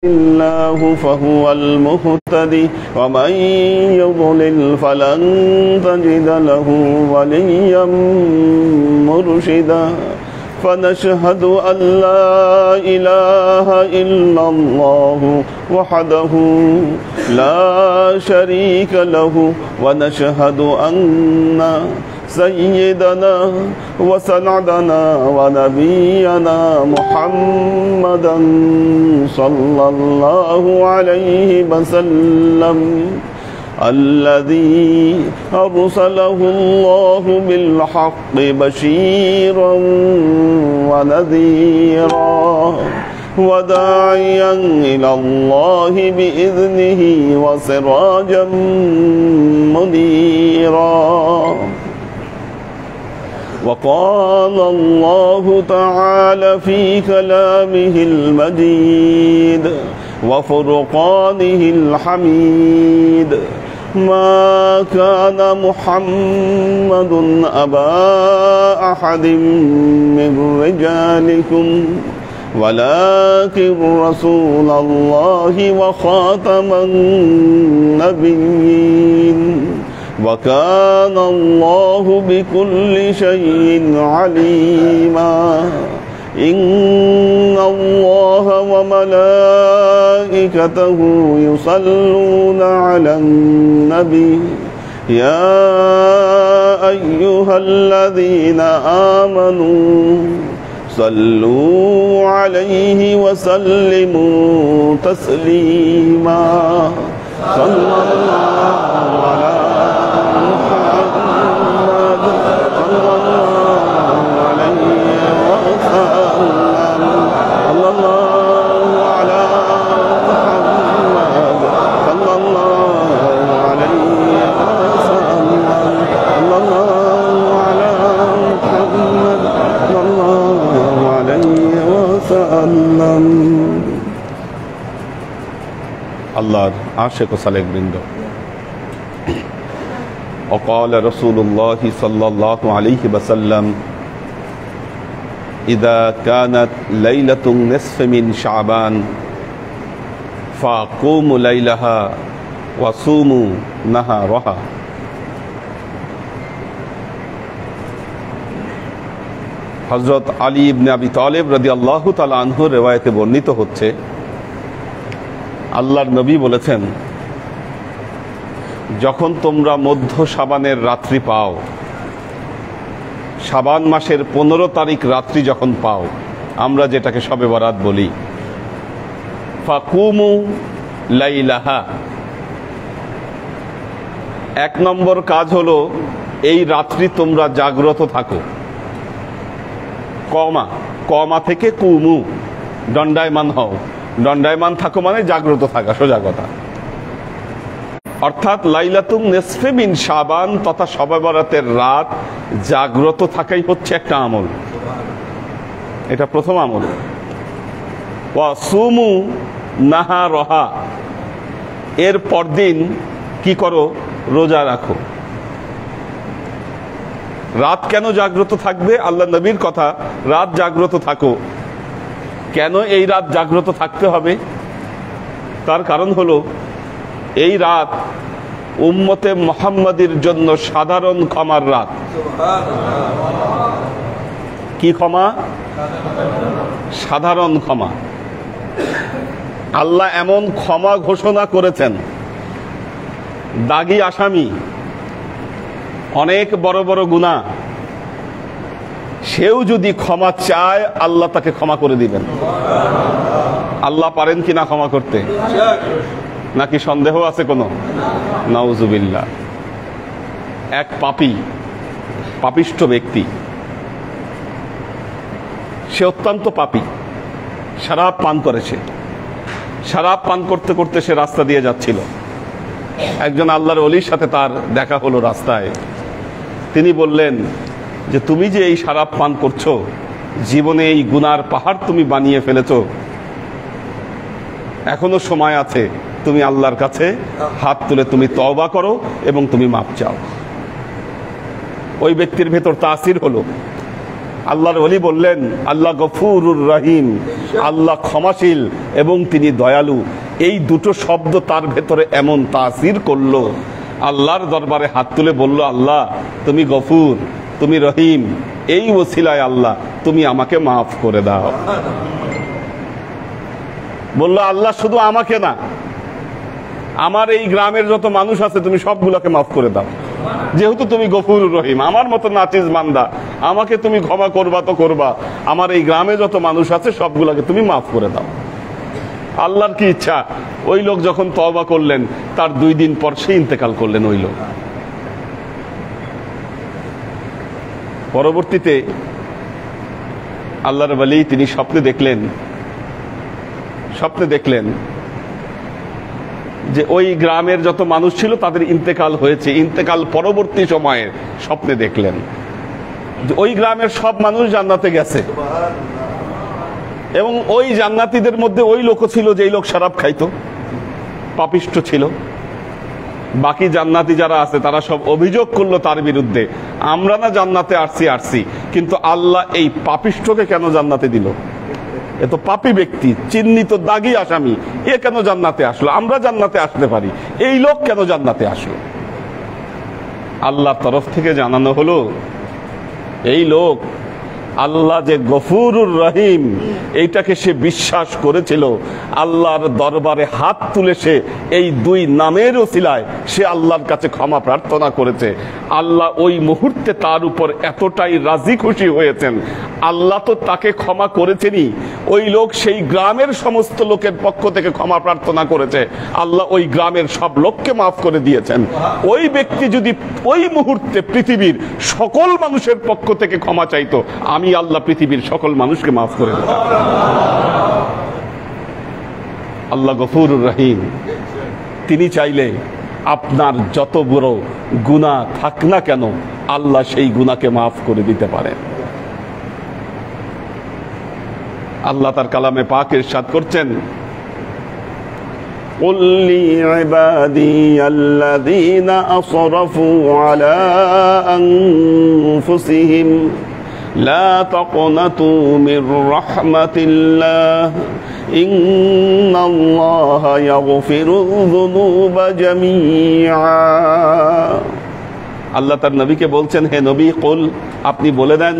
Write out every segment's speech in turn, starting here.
الله فهو المهتدي ومن يضلل فلن تجد له وليا مرشدا فنشهد أن لا إله إلا الله وحده لا شريك له ونشهد أن سيدنا وسندنا ونبينا محمدا صلى الله عليه وسلم الذي أرسله الله بالحق بشيرا ونذيرا وداعيا إلى الله بإذنه وسراجا منيرا وقال الله تعالى في كلامه المجيد وفرقانه الحميد ما كان محمد أبا أحد من رجالكم ولكن رسول الله وخاتم النبيين وكان الله بكل شيء عليما إن الله وملائكته يصلون على النبي يا أيها الذين آمنوا صلوا عليه وسلموا تسليما صلى الله على আল্লাহর আশিক ও সালেক বৃন্দ وقال رسول الله صلى الله عليه وسلم إذا كانت ليلة النصف من شعبان فقوموا ليلها وصوموا نهارها হযরত আলী ইবনে আবি তালিব রাদিয়াল্লাহু তাআলা আনহু রিওয়ায়াতে বর্ণিত হচ্ছে আল্লাহর নবী বলেছেন যখন তোমরা মধ্য শাবানের রাত্রি পাও, শাবান মাসের 15 তারিখ রাত্রি যখন পাও, আমরা যেটাকে শবে বরাত বলি, ফাকুমু লাইলাহা, 1 নম্বর কাজ হলো এই রাত্রি তোমরা জাগ্রত থাকো। কমা থেকে কুমু, দণ্ডায়মান হও, দণ্ডায়মান থাকো মানে জাগ্রত থাকা, সোজা কথা। অর্থাৎ লাইলাতুন নিসফে মিন শাবান তথা শবে বরাতের রাত জাগ্রত থাকাই হচ্ছে একটা আমল, এটা প্রথম আমল। ওয়া সুমু নাহারহা, এর পরদিন কি করো? রোজা রাখো। রাত কেন জাগ্রত থাকবে? আল্লাহ নবীর কথা, রাত জাগ্রত থাকো। কেন এই রাত জাগ্রত থাকতে হবে? তার কারণ হলো এই রাত উম্মতে মুহাম্মাদির জন্য সাধারণ ক্ষমার রাত। কি ক্ষমা? সাধারণ ক্ষমা। আল্লাহ এমন ক্ষমা ঘোষণা করেছেন, দাগী আসামি, অনেক বড় বড় গুনাহ, সেও যদি ক্ষমা চায় আল্লাহ তাকে ক্ষমা করে দিবেন। আল্লাহ পারেন কি না ক্ষমা করতে? নাকি সন্দেহ আছে কোনো? নাউজুবিল্লাহ। এক পাপিষ্ঠ ব্যক্তি, সে অত্যন্ত পাপী, শরাব পান করেছে। শরাব পান করতে করতে সে রাস্তা দিয়ে যাচ্ছিল, একজন আল্লাহর ওলির সাথে তার দেখা হলো রাস্তায়। তিনি বললেন যে তুমি যে এই শরাব পান করছো, জীবনে এই গুনার পাহাড় তুমি বানিয়ে ফেলেছো, এখনো সময় আছে, তুমি আল্লাহর কাছে হাত তুলে তুমি তওবা করো এবং তুমি মাপ চাও। ওই ব্যক্তির ভেতর তাসির হলো, আল্লাহর ওলি বললেন আল্লাহ গফুরুর রহিম, আল্লাহ ক্ষমাশীল এবং তিনি দয়ালু। এই দুটো শব্দ তার ভেতরে এমন তাসির করলো, আল্লাহর দরবারে হাত তুলে বলল, আল্লাহ তুমি গফুর, তুমি রহিম, এই ওসিলায় আল্লাহ তুমি আমাকে মাফ করে দাও। বলল আল্লাহ শুধু আমাকে না, আমার এই গ্রামের যত মানুষ আছে তুমি সবগুলোকে মাফ করে দাও, যেহেতু তুমি গফুর রহিম, আমার মতো নাচিস বান্দা, আমাকে তুমি ক্ষমা করবা তো করবা, আমার এই গ্রামে যত মানুষ আছে সবগুলোকে তুমি মাফ করে দাও। আল্লাহর কি ইচ্ছা, ওই লোক যখন তওবা করলেন তার 2 দিন পর সে ইন্তেকাল করলেন ওই লোক। পরবর্তীতে আল্লাহর ওলি তিনি স্বপ্নে দেখলেন যে ওই গ্রামের যত মানুষ ছিল তাদের ইন্তেকাল হয়েছে। ইন্তেকাল পরবর্তী সময়ে স্বপ্নে দেখলেন যে ওই গ্রামের সব মানুষ জান্নাতে গেছে এবং ওই জান্নাতীদের মধ্যে ওই লোকও ছিল যেই লোক শরাব খাইতো, পাপিষ্ঠ ছিল। বাকি জান্নাতি যারা আছে তারা সব অভিযোগ করলো তার বিরুদ্ধে, আমরা না জান্নাতে আসছি, কিন্তু আল্লাহ এই পাপিষ্ঠকে কেন জান্নাতে দিল? এ তো পাপী ব্যক্তি, চিহ্নিত দাগী আসামি, এ কেন জান্নাতে আসলো? আমরা জান্নাতে আসতে পারি, এই লোক কেন জান্নাতে আসলো? আল্লাহর তরফ থেকে জানানো হলো এই লোক আল্লাহ যে গফুরুর রহিম এইটাকে সে বিশ্বাস করেছিল, আল্লাহর দরবারে হাত তুলে সে এই 2 নামের ওসিলায় সে আল্লাহর কাছে ক্ষমা প্রার্থনা করেছে। আল্লাহ ওই মুহূর্তে তার উপর এতটাই রাজি খুশি হয়েছেন, আল্লাহ তো তাকে ক্ষমা করেছেনই, ওই লোক সেই গ্রামের সমস্ত লোকের পক্ষ থেকে ক্ষমা প্রার্থনা করেছে, আল্লাহ ওই গ্রামের সব লোককে মাফ করে দিয়েছেন। ওই ব্যক্তি যদি ওই মুহূর্তে পৃথিবীর সকল মানুষের পক্ষ থেকে ক্ষমা চাইতো, আমি আল্লাহ পৃথিবীর সকল মানুষকে মাফ করে দিতাম। আল্লাহ গফুরুর রহিম, তিনি চাইলে আপনার যত বড় গুনাহ থাক না কেন আল্লাহ সেই গুনাহকে মাফ করে দিতে পারেন। আল্লাহ তার কালামে পাক ইরশাদ করছেন, قل لعبادي الذين أسرفوا على أنفسهم لا تقنطوا من رحمة الله إن الله يغفر الذنوب جميعا। আল্লাহ তার নবীকে বলছেন, হে নবী, কুল, আপনি বলে দেন।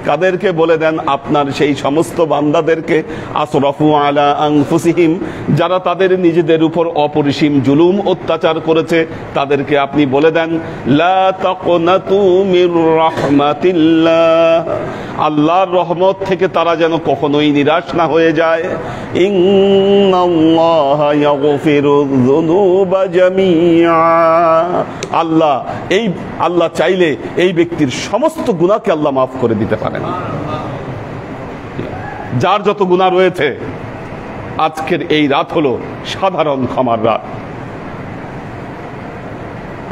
কাদেরকে বলে দেন? আপনার সেই সমস্ত বান্দাদেরকে, আসরাফু আলা আনফুসিহিম, যারা তাদের নিজেদের উপর অপরিসীম জুলুম অত্যাচার করেছে, তাদেরকে আপনি বলে দেন, লা তাকনাতু মির রাহমাতিল্লাহ, আল্লাহর রহমত থেকে তারা যেন কখনোই নিরাশ না হয়ে যায়। ইন্নাল্লাহা ইয়াগফিরুয যুনুবা জামিআ, আল্লাহ চাইলে এই ব্যক্তির সমস্ত গুনাহকে আল্লাহ মাফ করে দিতে পারেন। যার যত গুনাহ রয়েছে, আজকের এই রাত হলো সাধারণ ক্ষমার রাত।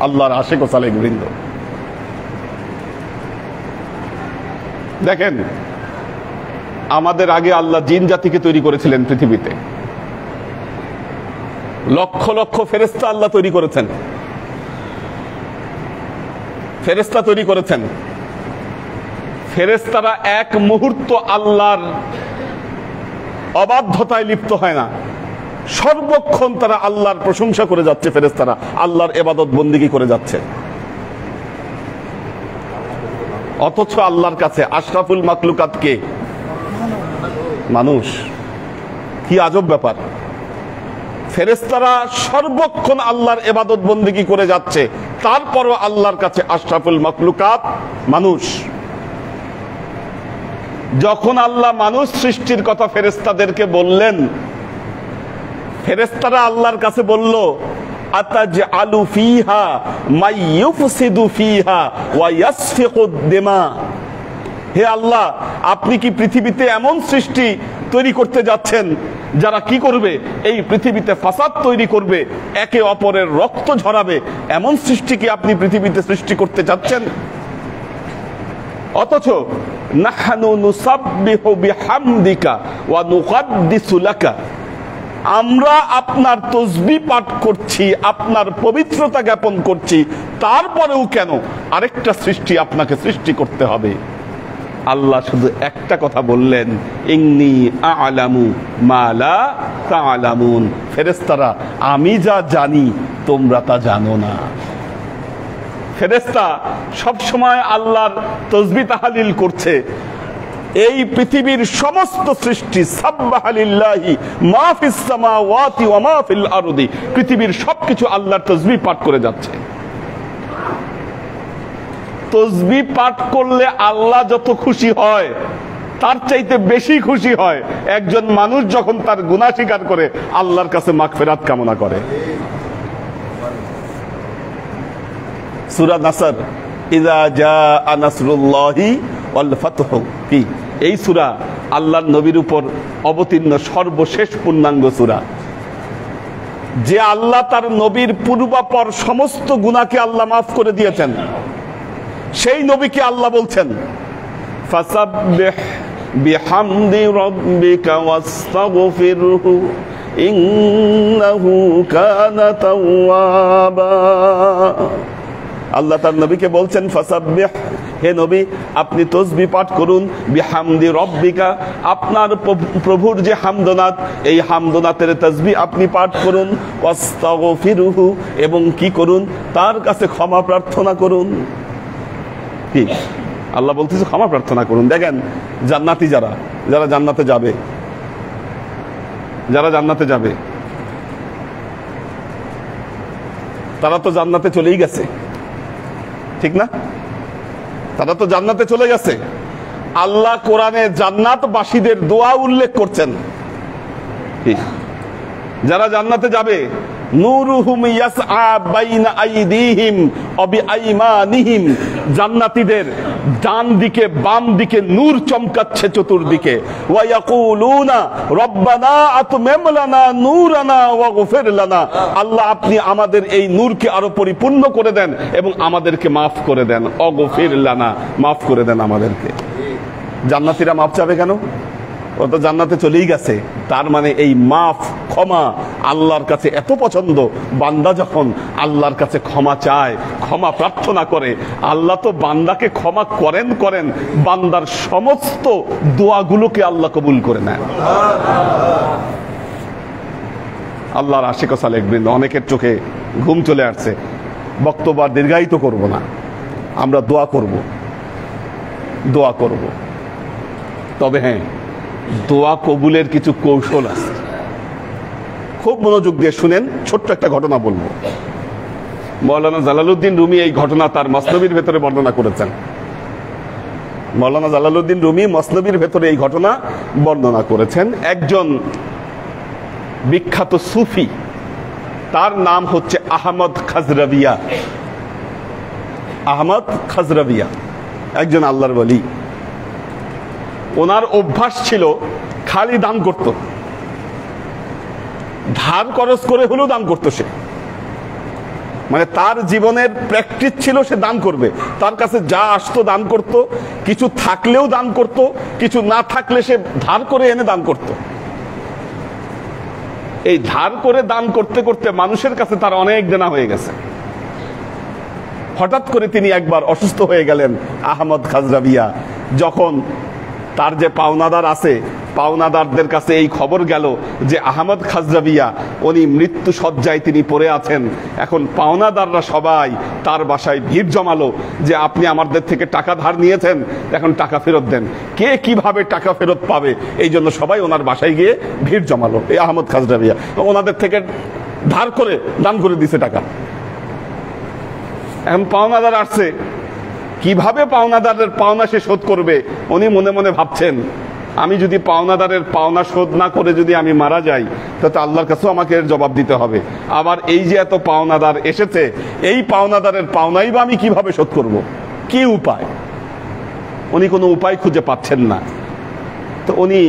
আল্লাহর আশিক ও সালেক বৃন্দ, দেখেন, আমাদের আগে আল্লাহ জিন জাতিকে তৈরি করেছিলেন পৃথিবীতে। লক্ষ লক্ষ ফেরেশতা আল্লাহ তৈরি করেছেন, ফেরেশতা তৈরি করেছেন। ফেরেশতারা এক মুহূর্ত আল্লাহর অবাধ্যতায় লিপ্ত হয় না, সর্বক্ষণ তারা আল্লাহর প্রশংসা করে যাচ্ছে, ফেরেশতারা আল্লাহর ইবাদত বন্দেগী করে যাচ্ছে। অথচ আল্লাহর কাছে আশরাফুল মাখলুকাত কে? মানুষ। কি আজব ব্যাপার! ফেরেশতারা সর্বক্ষণ আল্লাহর ইবাদত বন্দেগী করে যাচ্ছে, তারপরও আল্লাহর কাছে আশরাফুল মাখলুকাত মানুষ। যখন আল্লাহ মানুষ সৃষ্টির কথা ফেরেশতাদেরকে বললেন, ফেরেশতারা আল্লাহর কাছে বলল, আতাজআলু ফিহা মাই ইউফসিদু ফিহা ওয়া ইয়াসফিকুদ দিমা, হে আল্লাহ, আপনি কি পৃথিবীতে এমন সৃষ্টি তৈরি করতে যাচ্ছেন যারা কি করবে? এই পৃথিবীতে ফাসাদ তৈরি করবে, একে অপরের রক্ত ঝরাবে, এমন সৃষ্টি কি আপনি পৃথিবীতে সৃষ্টি করতে চাচ্ছেন? অথচ নাহনু নুসাব্বিহু বিহামদিকা ওয়া নুকাদ্দিসু লাকা, আমরা আপনার তাসবিহ পাঠ করছি, আপনার পবিত্রতা জ্ঞাপন করছি, তারপরেও কেন আরেকটা সৃষ্টি আপনাকে সৃষ্টি করতে হবে? আল্লাহ শুধু একটা কথা বললেন, ইন্নী আ'লামু মা লা তা'লামুন। ফেরেশতারা, আমি যা জানি তোমরা তা জানো না। ফেরেশতা সবসময় আল্লাহর তাসবিহ তাহলিল করছে। এই পৃথিবীর সমস্ত সৃষ্টি সাব্বাহা লিল্লাহি মা ফিস সামাওয়াতি ওয়া মা ফিল আরদি, পৃথিবীর সবকিছু আল্লাহর তাসবিহ পাঠ করে যাচ্ছে। তাসবিহ পাঠ করলে আল্লাহ যত খুশি হয় তার চাইতে বেশি খুশি হয় একজন মানুষ যখন তার গুনাহ স্বীকার করে আল্লাহর কাছে মাগফিরাত কামনা করে। সূরা নাসর, ইযা জাআ নাসরুল্লাহি ওয়াল ফাতহু, কি এই সূরা আল্লাহর নবীর উপর অবতীর্ণ সর্বশেষ পূর্ণাঙ্গ সূরা। যে আল্লাহ তার নবীর পূর্বাপর সমস্ত গুনাহকে আল্লাহ মাফ করে দিয়েছেন, সেই নবীকে আল্লাহ বলছেন ফাসাব্বিহ বিহামদি রাব্বিকা ওয়াস্তাগফিরহু ইন্নাহু কানা তাওয়াবা। আল্লাহ তার নবীকে বলছেন ফাসাব্বিহ, হে নবী আপনি তাসবিহ পাঠ করুন, বিহামদি রাব্বিকা, আপনার প্রভুর যে হামদনাত, এই হামদনাতের তাসবিহ আপনি পাঠ করুন, ওয়াস্তাগফিরহু, এবং কি করুন, তার কাছে ক্ষমা প্রার্থনা করুন। কি আল্লাহ বলতেছে ক্ষমা প্রার্থনা করুন। দেখেন জান্নাতি যারা জান্নাতে যাবে, যারা জান্নাতে যাবে তারা তো জান্নাতে চলেই গেছে, ঠিক না? তারা তো জান্নাতে চলে গেছে। আল্লাহ কোরআনে জান্নাতবাসীদের দোয়া উল্লেখ করছেন। যারা জান্নাতে যাবে, নূরুহুম ইয়াসআ বাইনা আইদিহিম ওয়া বিআইমানিহিম, জান্নাতীদের ডান দিকে বাম দিকে নূর চমকাচ্ছে চতুর্দিকে। ওয়া ইয়াকুলুনা রব্বানা আতমিম লানা নূরানা ওয়াগফির লানা, আল্লাহ আপনি আমাদের এই নূরকে আরো পরিপূর্ণ করে দেন এবং আমাদেরকে মাফ করে দেন। ওয়াগফির লানা, মাফ করে দেন আমাদেরকে। জান্নাতীরা মাফ চাবে কেন? ও তো জান্নাতে চলেই গেছে। তার মানে এই মাফ, ক্ষমা আল্লাহর কাছে এত পছন্দ। বান্দা যখন আল্লাহর কাছে ক্ষমা চায়, ক্ষমা প্রার্থনা করে, আল্লাহ তো বান্দাকে ক্ষমা করেন, বান্দার সমস্ত দোয়াগুলোকে আল্লাহ কবুল করে নেন। আল্লাহর আশিক ও সালেক বৃন্দ, অনেকের চোখে ঘুম চলে আসছে, বক্তব্য আর দীর্ঘায়িত করব না, আমরা দোয়া করব। তবে হ্যাঁ, দোয়া কবুলের কিছু কৌশল আছে, খুব মনোযোগ দিয়ে শুনেন। ছোট্ট একটা ঘটনা বলবো। মাওলানা জালালউদ্দিন রুমি এই ঘটনা তার মসনবির ভেতরে বর্ণনা করেছেন। মাওলানা জালালউদ্দিন রুমি মসনবির ভেতরে এই ঘটনা বর্ণনা করেছেন। একজন বিখ্যাত সুফি, তার নাম হচ্ছে আহমদ খাজরাবিয়া, একজন আল্লাহর ওলি। ওনার অভ্যাস ছিল খালি দান করত, ধার খরচ করে হলেও দান করতো সে। মানে তার জীবনের প্র্যাকটিস ছিল সে দান করবে। তার কাছে যা আসতো দান করত, কিছু থাকলেও দান করত, কিছু না থাকলে সে ধার করে এনে দান করত। এই ধার করে দান করতে করতে মানুষের কাছে তার অনেক দেনা হয়ে গেছে। হঠাৎ করে তিনি একবার অসুস্থ হয়ে গেলেন আহমদ খাজরাবিয়া। যখন তার যে পাওনাদার আছে, পাওনাদারদের কাছে এই খবর গেল যে আহমদ খাজরাবিয়া উনি মৃত্যু শয্যায় তিনি পড়ে আছেন। এখন পাওনাদাররা সবাই তার বাসায় ভিড় জমালো যে আপনি আমাদের থেকে টাকা ধার নিয়েছেন, এখন টাকা ফেরত দেন। কে কিভাবে টাকা ফেরত পাবে, এই জন্য সবাই ওনার বাসায় গিয়ে ভিড় জমালো। এই আহমদ খাজরাবিয়া ওনাদের থেকে ধার করে দান করে দিছে টাকা। এখন পাওনাদার আসছে, কিভাবে পাওনাদারের পাওনা সে শোধ করবে? উনি মনে মনে ভাবছেন, আমি যদি পাওনাদারের পাওনা শোধ না করে যদি আমি মারা যাই, তাতে আল্লাহর কাছেও আমাকে এর জবাব দিতে হবে। আবার এই যে এত পাওনাদার এসেছে, এই পাওনাদারের পাওনাই বা আমি কিভাবে শোধ করব? কি উপায়? উনি কোনো উপায় খুঁজে পাচ্ছেন না। তো উনি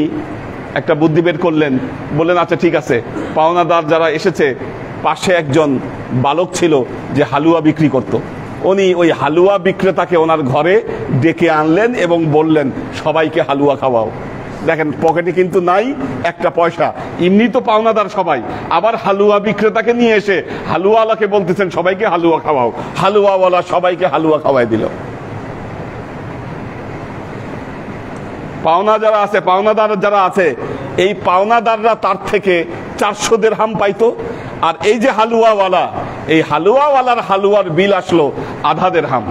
একটা বুদ্ধি বের করলেন, বললেন আচ্ছা ঠিক আছে, পাওনাদার যারা এসেছে, পাশে একজন বালক ছিল যে হালুয়া বিক্রি করত। উনি ওই হালুয়া বিক্রেতাকে ওনার ঘরে ডেকে আনলেন এবং বললেন সবাইকে হালুয়া খাওয়াও। দেখেন পকেটে কিন্তু নাই একটা পয়সা, এমনি তো পাওনাদার সবাই, আবার হালুয়া বিক্রেতাকে নিয়ে এসে হালুয়াওয়ালাকে বলতেছেন সবাইকে হালুয়া খাওয়াও। হালুয়াওয়ালা সবাইকে হালুয়া খাওয়াই দিল। পাওনা যারা আছে, পাওনাদার যারা আছে, এই পাওনাদাররা তার থেকে 400 দিরহাম পাইতো। আর এই যে হালুয়াওয়ালা, এই হালুয়াওয়ালার হালুয়ার বিল আসলো আধা দিরহাম।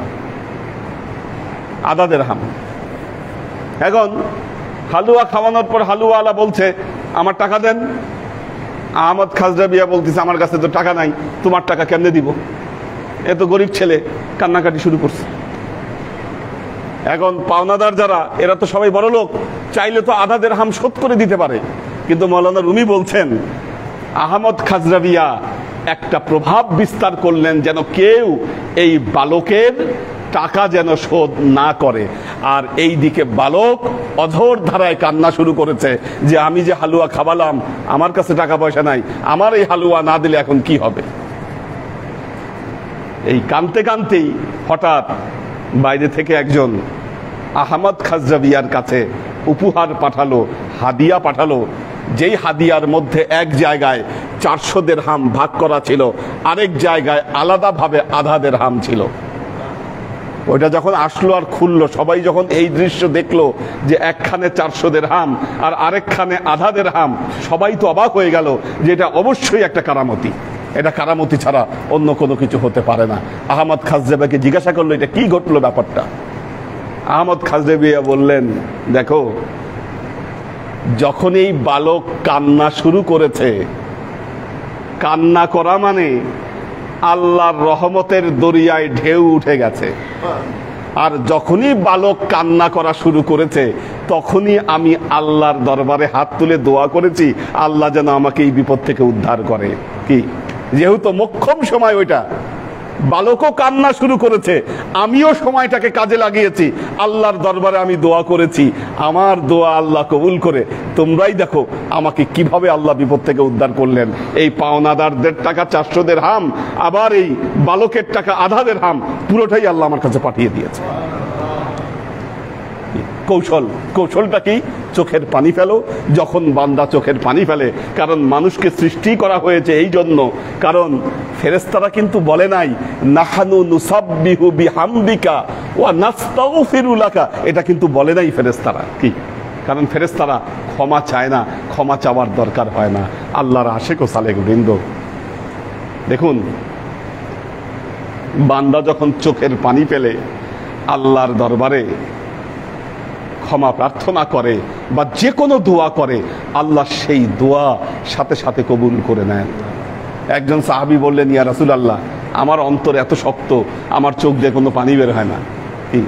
এখন হালুয়া খাওয়ানোর পর হালুয়াওয়ালা বলছে আমার টাকা দেন। আহমদ খাজরাবিয়া বলতেছে আমার কাছে তো টাকা নাই, তোমার টাকা কেমনে দিব? এত গরিব ছেলে কান্নাকাটি শুরু করছে। এখন পাওনাদার যারা, এরা তো সবাই বড় লোক, চাইলে তো আধা দিরহাম শোধ করে দিতে পারে। কিন্তু মাওলানা রুমি বলছেন আহমদ খাজরাবিয়া একটা প্রভাব বিস্তার করলেন যেন কেউ এই বালকের টাকা যেন শোধ না করে। আর এই দিকে বালক অঝোর ধারায় কান্না শুরু করেছে যে আমি যে হালুয়া খাওয়ালাম, আমার কাছে টাকা পয়সা নাই, আমার এই হালুয়া না দিলে এখন কি হবে। এই কানতে কানতেই হঠাৎ বাইরে থেকে একজন আহমদ খাজরাবিয়ার কাছে উপহার পাঠালো, হাদিয়া পাঠালো। যেই হাদিয়ার মধ্যে এক জায়গায় 400 দিরহাম ভাগ করা ছিল, আরেক জায়গায় আলাদাভাবে আধা দিরহাম ছিল। ওইটা যখন আসলো আর খুললো, সবাই যখন এই দৃশ্য দেখলো যে একখানে 400 দিরহাম আর আরেকখানে আধা দিরহাম, সবাই তো অবাক হয়ে গেল যে এটা অবশ্যই একটা কারামতি। এটা কারামতি ছাড়া অন্য কোনো কিছু হতে পারে না। আহমদ খাজরাবিয়াকে জিজ্ঞাসা করলো এটা কি ঘটলো ব্যাপারটা। আহমদ খাজরাবিয়া বললেন দেখো, যখন এই বালক কান্না শুরু করেছে, কান্না করা মানে আল্লাহর রহমতের দরিয়ায় ঢেউ উঠে গেছে। আর যখনই বালক কান্না করা শুরু করেছে, তখনই আমি আল্লাহর দরবারে হাত তুলে দোয়া করেছি আল্লাহ যেন আমাকে এই বিপদ থেকে উদ্ধার করে। কি, যেহেতু মোক্ষম সময় ওইটা, বালকও কান্না শুরু করেছে, আমিও সময়টাকে কাজে লাগিয়েছি, আল্লাহর দরবারে আমি দোয়া করেছি, আমার দোয়া আল্লাহ কবুল করে তোমরাই দেখো আমাকে কিভাবে আল্লাহ বিপদ থেকে উদ্ধার করলেন। এই পাওনাদারদের টাকা 400 দিরহাম, আবার এই বালকের টাকা আধা দিরহাম, পুরোটাই আল্লাহ আমার কাছে পাঠিয়ে দিয়েছে। কৌশলটা কি? চোখের পানি ফেলো। যখন বান্দা চোখের পানি ফেলে, কারণ মানুষকে সৃষ্টি করা হয়েছে এই জন্য, কারণ ফেরেশতারা কিন্তু বলে নাই নাহানু নুসাব্বিহু বিহামদিকা ওয়া নাস্তাগফিরু লাকা, এটা কিন্তু বলে নাই ফেরেশতারা। কি, কারণ ফেরেশতারা ক্ষমা চায় না, ক্ষমা চাওয়ার দরকার হয় না। আল্লাহর আশিক ও সালেক বৃন্দ, দেখুন বান্দা যখন চোখের পানি ফেলে আল্লাহর দরবারে ক্ষমা প্রার্থনা করে বা যে কোনো দোয়া করে, আল্লাহ সেই দোয়া সাথে সাথে কবুল করে নেন। একজন সাহাবী বললেন ইয়া রাসূলুল্লাহ, আমার অন্তর এত শক্ত, আমার চোখ দিয়ে কোনো পানি বের হয় না। কি,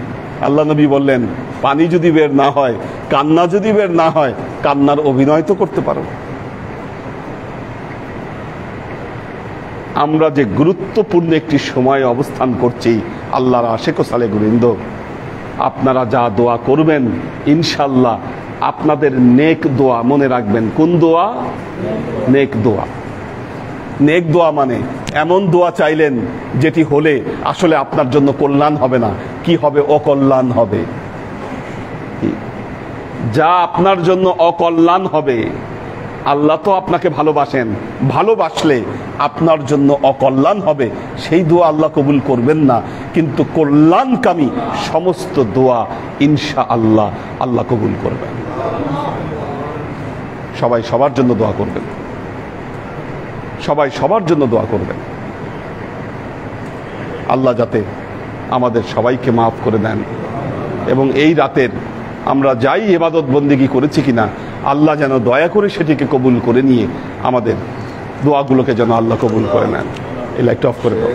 আল্লাহ নবী বললেন পানি যদি বের না হয়, কান্না যদি বের না হয়, কান্নার অভিনয় তো করতে পারো। আমরা যে গুরুত্বপূর্ণ একটি সময়ে অবস্থান করছি, আল্লাহর আশিক ও সালেক বৃন্দ, আপনারা যা দোয়া করবেন ইনশাল্লাহ আপনাদের নেক দোয়া, মনে রাখবেন কোন দোয়া? নেক দোয়া। নেক দোয়া মানে এমন দোয়া চাইলেন যেটি হলে আসলে আপনার জন্য কল্যাণ হবে না, কি হবে? অকল্যাণ হবে। যা আপনার জন্য অকল্যাণ হবে, আল্লাহ তো আপনাকে ভালোবাসেন, ভালোবাসলে আপনার জন্য অকল্যাণ হবে, সেই দোয়া আল্লাহ কবুল করবেন না। কিন্তু কল্যাণকামী সমস্ত দোয়া ইনশাআল্লাহ আল্লাহ কবুল করবেন। সবাই সবার জন্য দোয়া করবেন, সবাই সবার জন্য দোয়া করবেন। আল্লাহ যাতে আমাদের সবাইকে মাফ করে দেন এবং এই রাতের আমরা যাই ইবাদত বন্দেগী করেছি কিনা, আল্লাহ যেন দয়া করে সেটিকে কবুল করে নিয়ে আমাদের দোয়াগুলোকে যেন আল্লাহ কবুল করে নেন। এই লাইটটা অফ করে দাও।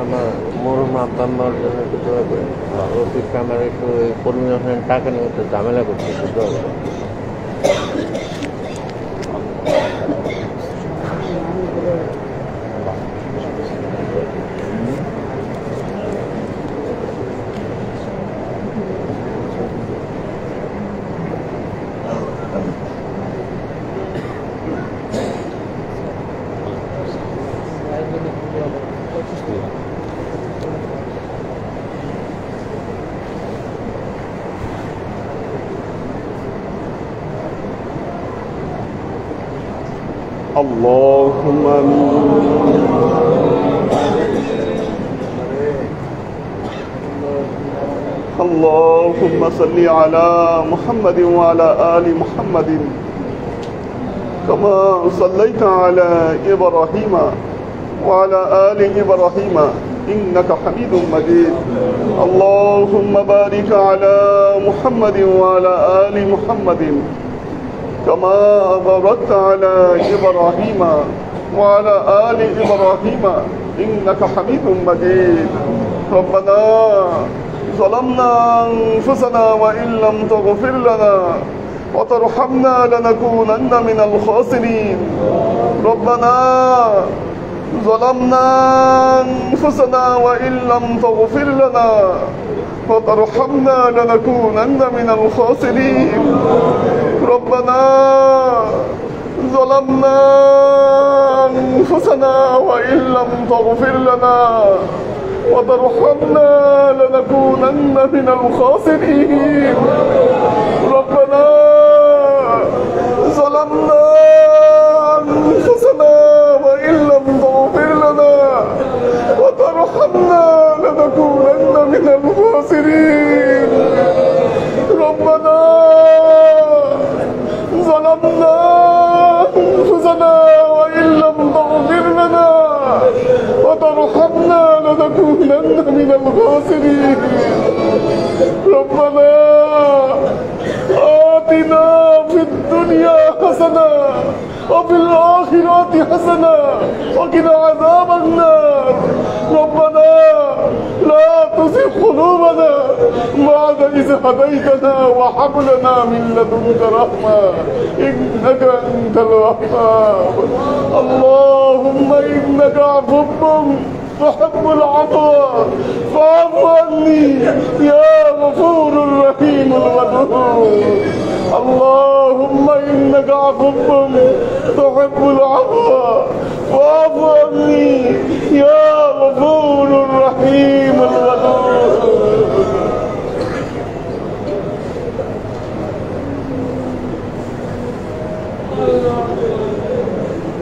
আমার মরুম আব্বাম্মার জন্য একটু দোয়া করে রফিক আমার একটু কর্মী টাকা নিয়ে একটু ঝামেলা করছে একটু দোয়া করে। اللهم اللهم صل على محمد وعلى آل محمد كما صليت على إبراهيم وعلى آل إبراهيم إنك حميد مجيد. اللهم بارك على محمد وعلى آل محمد كما باركت على إبراهيم وعلى آل إبراهيم إنك حميد مجيد. ربنا ظلمنا أنفسنا وإن لم تغفر لنا وترحمنا لنكونن من الخاسرين. ربنا ظلمنا أنفسنا وإن لم تغفر لنا وترحمنا لنكونن من الخاسرين. ربنا ظلمنا أنفسنا وإن لم تغفر لنا وترحمنا لنكونن من الخاسرين. ربنا ظلمنا أنفسنا وإن لم تغفر لنا وترحمنا لنكونن من الخاسرين. ربنا ظلمنا أنفسنا وإن لم تغفر لنا وترحمنا لنكونن من الخاسرين. ربنا آتنا في الدنيا حسنة وفي الآخرة حسنة وقنا عذاب النار. ربنا لا تزغ قلوبنا بعد إذ هديتنا وهب لنا من لدنك رحمة إنك أنت الوهاب. اللهم إنك عفو تحب العفو فاعف عني يا غفور رحيم الودود. اللهم إنك عفو تحب العفو فاعف عني يا غفور رحيم الودود.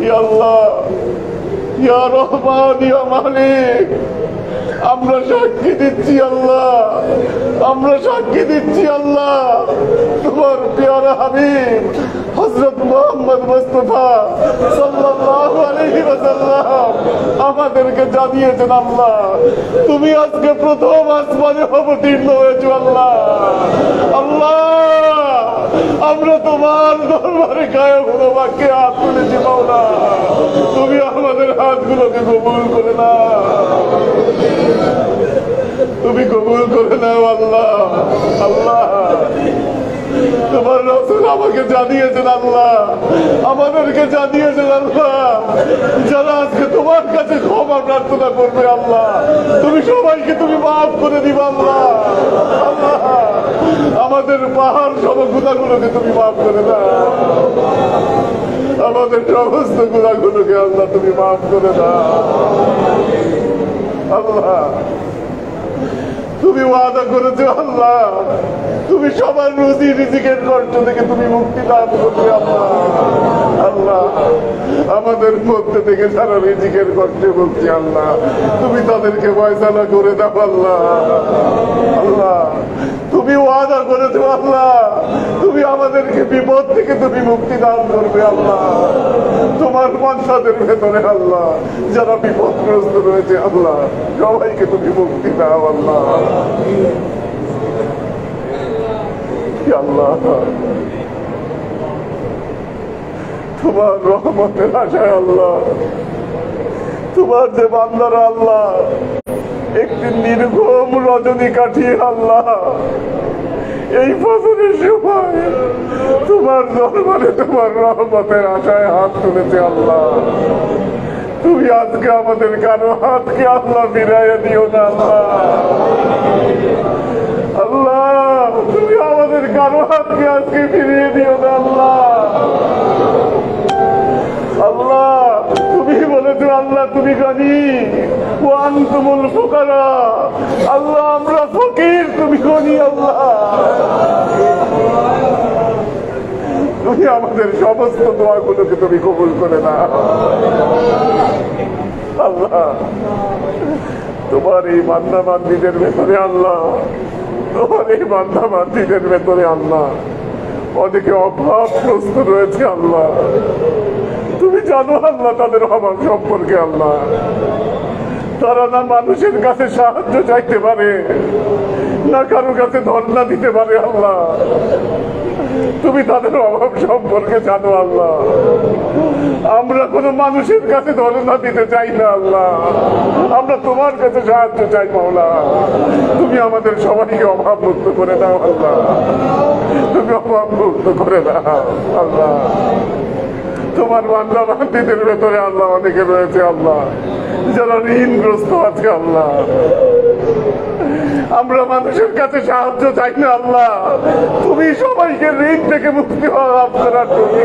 يا الله يا রহমান ইয়া মালিক, আমরা সাক্ষী দিচ্ছি আল্লাহ, আমরা সাক্ষী দিচ্ছি আল্লাহ, তোমার প্রিয় হাবিব হযরত মুহাম্মদ মুস্তাফা সাল্লাল্লাহু আলাইহি ওয়াসাল্লাম আমাদেরকে জানিয়েছেন আল্লাহ তুমি আজকে প্রথম আসমানে অবতীর্ণ হয়েছো। আল্লাহ আল্লাহ আমরা তোমার দরবারে গায়ে হলো বাক্যে হাত তুলেছি মাওলা, তুমি আমাদের হাতগুলোকে কবুল করে না। তুমি কবুল করে নাও আল্লাহ। আল্লাহ তোমার রাসূল আমাকে জানিয়েছেন আল্লাহ, আমাদেরকে জানিয়েছেন আল্লাহ, যারা আজকে তোমার কাছে ক্ষমা প্রার্থনা করবে আল্লাহ, তুমি সবাইকে তুমি মাফ করে দিবা আল্লাহ। আল্লাহ আমাদের পাহাড় সব গুনাহগুলোকে তুমি মাফ করে দাও, আমাদের সমস্ত গুনাহগুলোকে আল্লাহ তুমি মাফ করে দাও। আল্লাহ তুমি ওয়াদা করেছো আল্লাহ, তুমি সবার রুজি রিজিকের কষ্ট থেকে তুমি মুক্তি দান করবে আল্লাহ। আল্লাহ আমাদের মধ্যে থেকে যারা রিজিকের কষ্টে ভুগছে আল্লাহ, তুমি তাদেরকে ফয়সালা করে দাও আল্লাহ। আল্লাহ তুমি ওয়াদা করেছো আল্লাহ, তুমি আমাদেরকে বিপদ থেকে তুমি মুক্তি দান করবে আল্লাহ। তোমার বান্দাদের ভেতরে আল্লাহ যারা বিপদগ্রস্ত রয়েছে আল্লাহ, সবাইকে তুমি মুক্তি দাও আল্লাহ। আল্লাহ তোমার রহমতের আশায় আল্লাহ, তোমার যে বান্দারা আল্লাহ একটি নির্ঘুম রজনী কাটিয়ে আল্লাহ এই ফজরের সময় তোমার দরবারে তোমার রহমতের আশায় হাত তুলেছে আল্লাহ, তুমি আজকে আমাদের কারো হাতকে আল্লাহ ফিরাইয়া দিও না আল্লাহ। আল্লাহ তুমি আমাদের কারো হাতকে আজকে ফিরিয়ে দিও না আল্লাহ। আল্লাহ তুমি বলেছো আল্লাহ তুমি গনি ও আনতুমুল ফুকারা, আল্লাহ আমরা ফকির, তুমি গনি আল্লাহ। তুমি আমাদের সমস্ত দোয়াগুলোকে তুমি কবুল করে নাও আল্লাহ। তোমার এই বান্দা বান্দীদের ভেতরে আল্লাহ, তোমার এই বান্দা বান্দীদের ভেতরে আল্লাহ অনেকে অভাবগ্রস্ত রয়েছে আল্লাহ, তুমি জানো আল্লাহ তাদের অভাব সম্পর্কে আল্লাহ। তারা না মানুষের কাছে সাহায্য চাইতে পারে, না কারো কাছে ধর্ণা দিতে পারে আল্লাহ, তুমি তাদের অভাব সম্পর্কে জানো আল্লাহ। আমরা কোনো মানুষের কাছে ধর্ণা দিতে চাই না আল্লাহ, আমরা তোমার কাছে সাহায্য চাই মাওলা। তুমি আমাদের সবাইকে অভাব মুক্ত করে দাও আল্লাহ, তুমি অভাব মুক্ত করে দাও আল্লাহ। তোমার বান্দা বান্দীদের ভেতরে আল্লাহ অনেকে রয়েছে আল্লাহ যারা ঋণগ্রস্ত আছে আল্লাহ, আমরা মানুষের কাছে সাহায্য চাই না আল্লাহ, তুমি সবাইকে ঋণ থেকে মুক্তি লাভ করার জন্য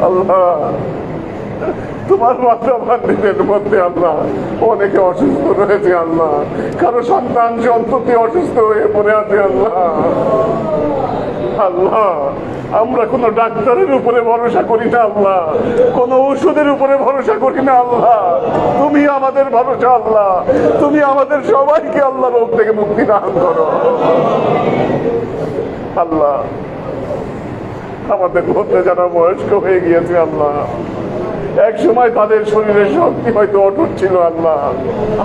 আল্লাহ। তোমার বান্দা বান্দীদের মধ্যে আল্লাহ অনেকে অসুস্থ রয়েছে আল্লাহ, কারো সন্তান সন্ততি অসুস্থ হয়ে পড়ে আছে আল্লাহ। আল্লাহ আমরা কোন ডাক্তারের উপরে ভরসা করি না আল্লাহ, কোন ওষুধের উপরে ভরসা করি না আল্লাহ, তুমি আমাদের ভরসা আল্লাহ। তুমি আমাদের সবাইকে আল্লাহ রোগ থেকে মুক্তি দান করো আল্লাহ। আমাদের মধ্যে যারা বয়স্ক হয়ে গিয়েছে আল্লাহ, এক সময় তাদের শরীরের শক্তি হয়তো অটুট ছিল আল্লাহ,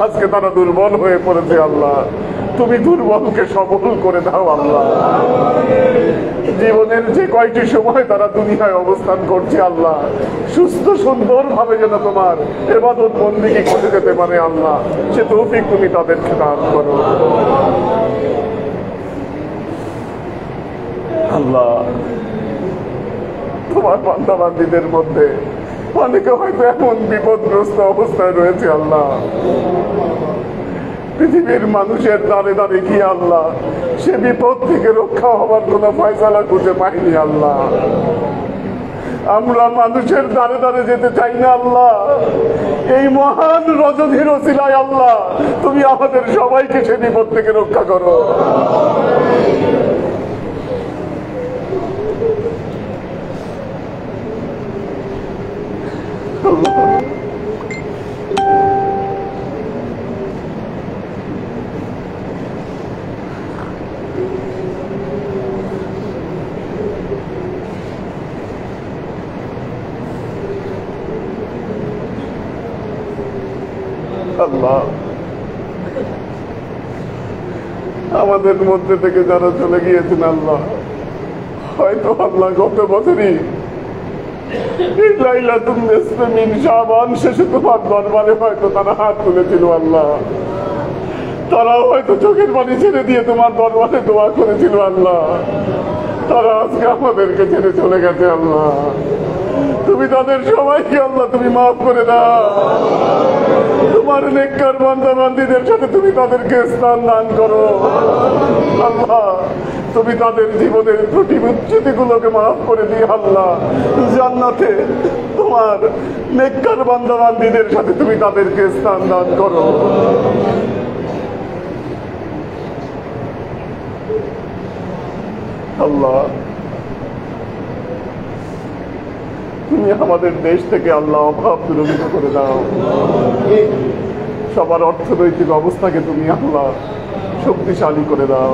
আজকে তারা দুর্বল হয়ে পড়েছে আল্লাহ, তুমি দুর্বলকে সবল করে দাও আল্লাহ। জীবনের যে কয়টি সময় তারা দুনিয়ায় অবস্থান করছে আল্লাহ, সুস্থ সুন্দর ভাবে যেন তোমার ইবাদত বন্দেগী করে যেতে পারে আল্লাহ, সে তৌফিক তুমি তাদেরকে দান করো আল্লাহ। তোমার বান্দা বান্দীদের মধ্যে অনেকে হয়তো এমন বিপদগ্রস্ত অবস্থায় রয়েছে আল্লাহ, পৃথিবীর মানুষের দ্বারে দ্বারে গিয়ে আল্লাহ সে বিপদ থেকে রক্ষা হওয়ার কোন ফয়সালা খুঁজে পাইনি আল্লাহ। আমরা মানুষের দ্বারে দ্বারে যেতে চাই না আল্লাহ, এই মহান রজনীর ওসিলায় আল্লাহ তুমি আমাদের সবাইকে সে বিপদ থেকে রক্ষা করো আল্লাহ। আমাদের মধ্যে থেকে যারা চলে গিয়েছেন আল্লাহ, হয়তো আল্লাহ গত বছরই এই লাইলাতুন নিসফে মিন শাবান শেষে তোমার দরবারে হয়তো তারা হাত তুলেছিল আল্লাহ, তারা হয়তো চোখের পানি ছেড়ে দিয়ে তোমার দরবারে দোয়া করেছিল আল্লাহ, তারা আজকে আমাদেরকে ছেড়ে চলে গেছে আল্লাহ। তুমি তাদের সবাইকে আল্লাহ তুমি মাফ করে দাও। তোমার নেককার বান্দা বান্দীদের সাথে তুমি তাদেরকে স্থান দান করো আল্লাহ। তুমি তাদের জীবনের ত্রুটি বিচ্যুতি গুলোকে মাফ করে দিয়ে আল্লাহ জান্নাতে তোমার নেককার বান্দা বান্দীদের সাথে তুমি তাদেরকে স্থান দান করো। আল্লাহ তুমি আমাদের দেশ থেকে আল্লাহ অভাব দূরীভূত করে দাও। সবার অর্থনৈতিক অবস্থাকে তুমি আল্লাহ শক্তিশালী করে দাও।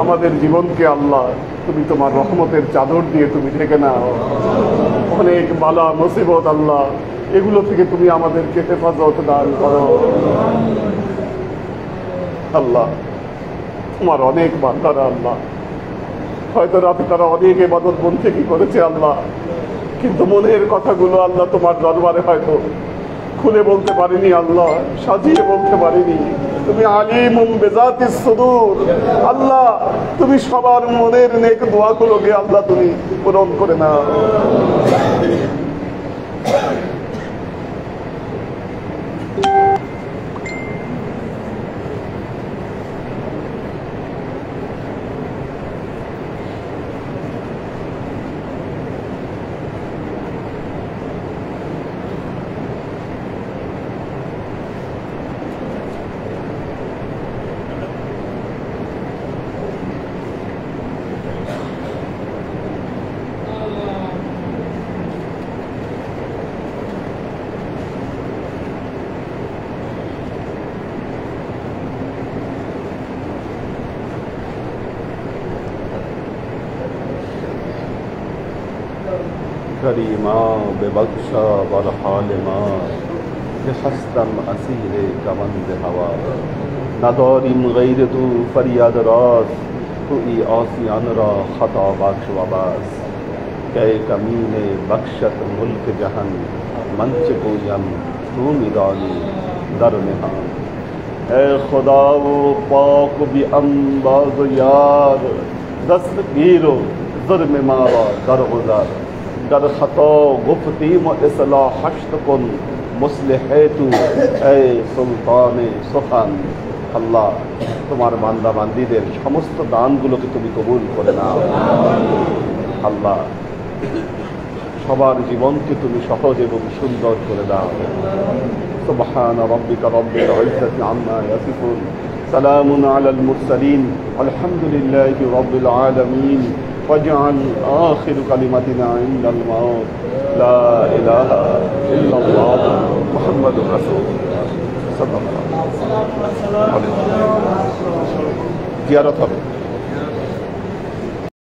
আমাদের জীবনকে আল্লাহ তুমি তোমার রহমতের চাদর দিয়ে তুমি ঢেকে নাও। অনেক বালা মুসিবত আল্লাহ এগুলো থেকে তুমি আমাদেরকে হেফাজত দান করো আল্লাহ। তোমার অনেক বান্দারা আল্লাহ হয়তো রাতে তারা অনেক ইবাদত বন্দেগী করেছে আল্লাহ, কিন্তু মনের কথাগুলো আল্লাহ তোমার দরবারে হয়তো খুলে বলতে পারিনি আল্লাহ, সাজিয়ে বলতে পারিনি। তুমি আলিমুম বিযাতিস সুদূর আল্লাহ, তুমি সবার মনের নেক দোয়াগুলোকে আল্লাহ তুমি পূরণ করে নাও। करीमा बेबख्शा बरहाल मा हस्तम असीर कमंद हवा नदारिम गैर तू फरियाद रास तू ई आसियान रा खता बख्श वबास कै कमीने बख्शत मुल्क जहन मंच कोयम तू मिदानी दर निहान ए खुदा वो पाक भी अंबाज यार दस्तगीरो जुर्म मारा दरगुजर दर खतो गुफ्तीम इस्लाह हश्त कुन मुस्लिह तू ए सुल्तान सुखान। আল্লাহ তোমার বান্দা বান্দীদের সমস্ত দানগুলোকে তুমি কবুল করে নাও আল্লাহ। সবার জীবনকে তুমি সহজ এবং সুন্দর করে দাও। সুবহান রাব্বিকা রাব্বিল ইজ্জাতি আম্মা ইয়াসিফুন সালামুন আলাল মুরসালিন আলহামদুলিল্লাহি রাব্বিল আলামিন। واجعل آخر كلمتنا عند الموت لا إله إلا الله محمد رسول الله صلى الله عليه وسلم। জিয়ারত হবে।